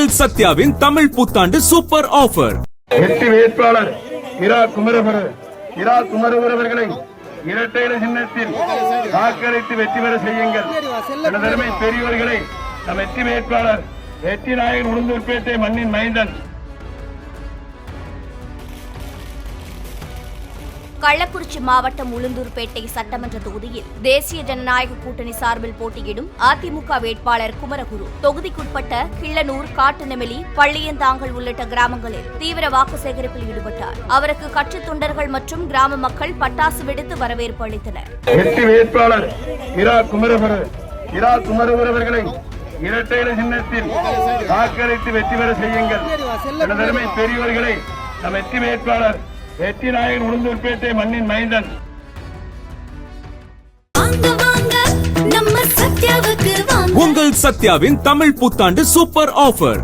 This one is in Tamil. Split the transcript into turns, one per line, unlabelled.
உங்கள் சத்யாவின் தமிழ் புத்தாண்டு சூப்பர் ஆஃபர்.
வெற்றி வேட்பாளர் இரா குமரகுரு அவர்களை இரட்டை இலை சின்னத்தில் வாக்களித்து வெற்றி பெற செய்யுங்கள். எனதருமை பெரியோர்களை, நம் வெற்றி வேட்பாளர் வெற்றி நாயகன் உளுந்தூர்பேட்டை மண்ணின் மைந்தன்.
கள்ளக்குறிச்சி மாவட்டம் உளுந்தூர்பேட்டை சட்டமன்ற தொகுதியில் தேசிய ஜனநாயக கூட்டணி சார்பில் போட்டியிடும் அதிமுக வேட்பாளர் குமரகுரு தொகுதிக்குட்பட்ட கிள்ளனூர், காட்டுநெமிலி, பள்ளியந்தாங்கல் உள்ளிட்ட கிராமங்களில் தீவிர வாக்கு சேகரிப்பில் ஈடுபட்டார். அவருக்கு கட்சி தொண்டர்கள் மற்றும் கிராம மக்கள் பட்டாசு வெடித்து வரவேற்பு அளித்தனர்.
வெற்றி வேட்பாளர் இரா குமரகுரு அவர்களை இரட்டை இலை சின்னத்தில் வாக்களித்து வெற்றி பெற செய்யுங்கள். எனதருமை பெரியோர்களை, நம் வெற்றி வேட்பாளர் வெற்றி நாயகன் உளுந்தூர்பேட்டை மண்ணின் மைந்தன்.
உங்கள் சத்யாவின் தமிழ் புத்தாண்டு சூப்பர் ஆஃபர்.